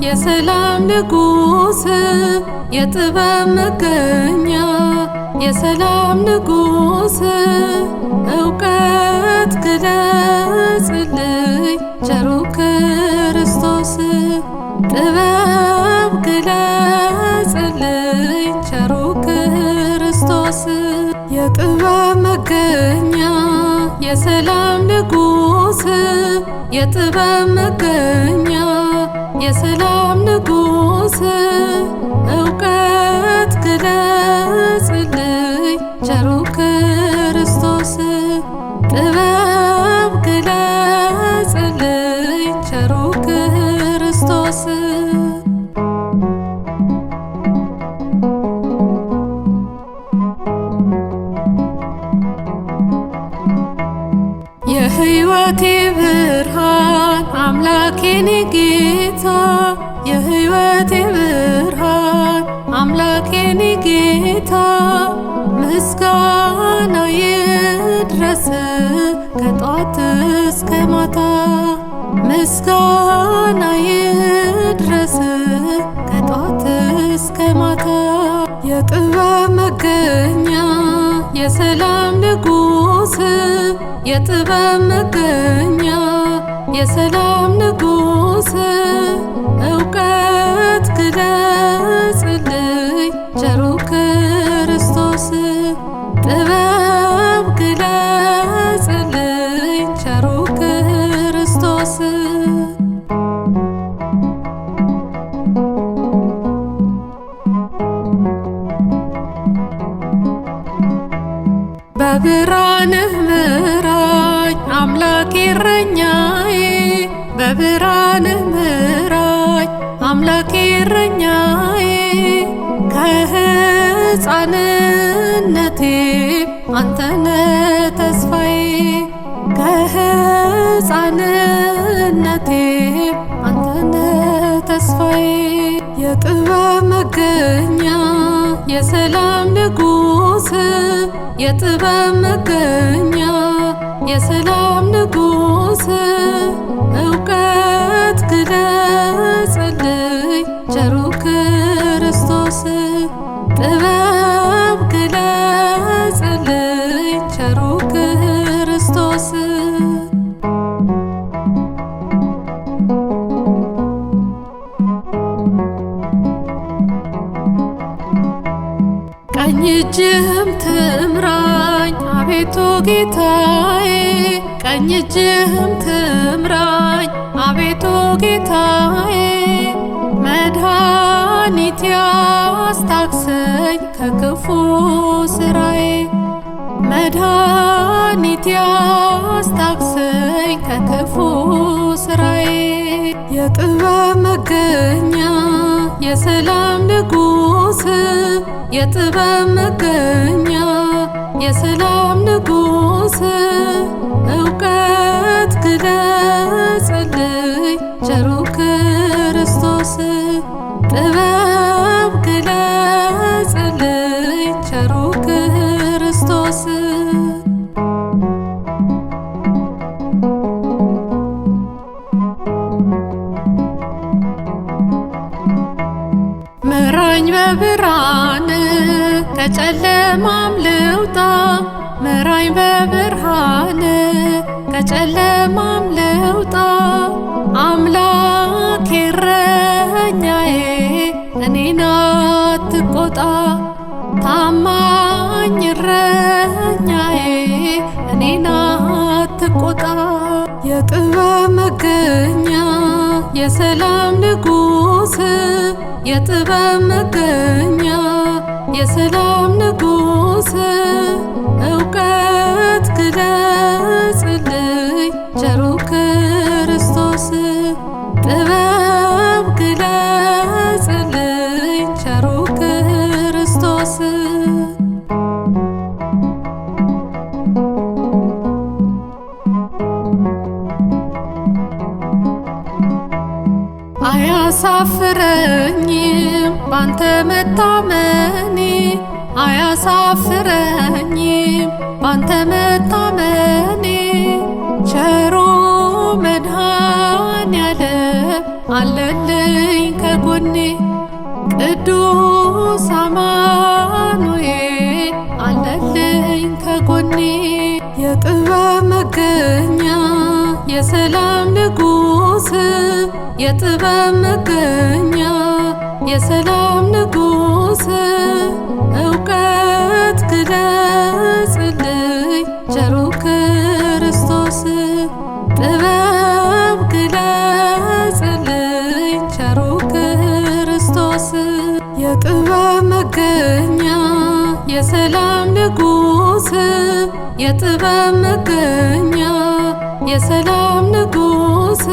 የሰላም ንጉስ የጥበብ መገኛ የሰላም ንጉስ እውቀት ግለጽልኝ ቸሩ ክርስቶስ ጥበብ ግለጽልኝ ቸሩ ክርስቶስ የጥበብ መገኛ የሰላም ንጉስ የጥበብ መገኛ የሰላም ንጉስ እውቀት ግለጽልኝ ቸሩ ክርስቶስ ጥበብ ግለጽልኝ ቸሩ ክርስቶስ የሕይወቴ ብርሃን አምላኬ ነህ ጌታ የሕይወቴ ብርሃን አምላኬ ነህ ጌታ ምስጋና ይድረስ ከጧት እስከ ማታ ምስጋና ይድረስ ከጧት እስከ ማታ የጥበብ መገኛ የሰላም ንጉስ የጥበብ መገኛ የሰላም ንጉስ እውቀት ግለጽልኝ ቸሩ ክርስቶስ ጥበብ ግለጽልኝ ቸሩ ክርስቶስ በብርሃንህ ምራኝ አምላኬ እረኛዬ በብርሃንህ ምራኝ አምላኬ እረኛዬ ከሕፃንነቴ አንተነህ ተስፋዬ ከሕፃንነቴ አንተነህ ተስፋዬ የጥበብ መገኛ የሰላም ንጉስ የጥበብ መገኛ የሰላም ንጉስ እውቀት ግለጽልኝ ቸሩ ክርስቶስ ጥበብ ግለጽልኝ ቸሩ ክርስቶስ ቀኝ እጅህም ትምራኝ አቤቱ ጌታዬ ቀኝ እጅህም ትምራኝ አቤቱ ጌታዬ መድኃኒቴ አስታክሰኝ ከክፉ ስራዬ መድኃኒቴ አስታክሰኝ ከክፉ ስራዬ የጥበብ መገኛ የሰላም ንጉስ የጥበብ መገኛ የሰላም ንጉስ እውቀት ግለጽልኝ ቸሩ ክርስቶስ ጥበብ ግለጽልኝ ቸሩ ክርስቶስ ምራኝ በብርሃን ከጨለማም ልውጣ ምራኝ በብርሃን ከጨለማም ልውጣ አምላኬ እረኛዬ እኔን አትቆጣ ታማኝ እረኛዬ እኔን አትቆጣ የጥበብ መገኛ የሰላም ንጉስ የጥበብ መገኛ የሰላም ንጉስ እውቀት ግለጽልኝ ቸሩ ክርስቶስ ጥበብ ግለጽልኝ ቸሩ ክርስቶስ አያሳፍረኝም ባንተ መታመኔ አያሳፍረኝም ባንተ መታመኔ ቸሩ መድኃኔዓለም አለልኝ ከጎኔ ቅዱስ አማኑኤል አለልኝ ከጎኔ የጥበብ መገኛ የሰላም ንጉስ የጥበብ መገኛ የሰላም ንጉስ እውቀት ግለጽልኝ ቸሩ ክርስቶስ ጥበብ ግለጽልኝ ቸሩ ክርስቶስ የጥበብ መገኛ የሰላም ንጉስ የጥበብ መገኛ የሰላም ንጉስ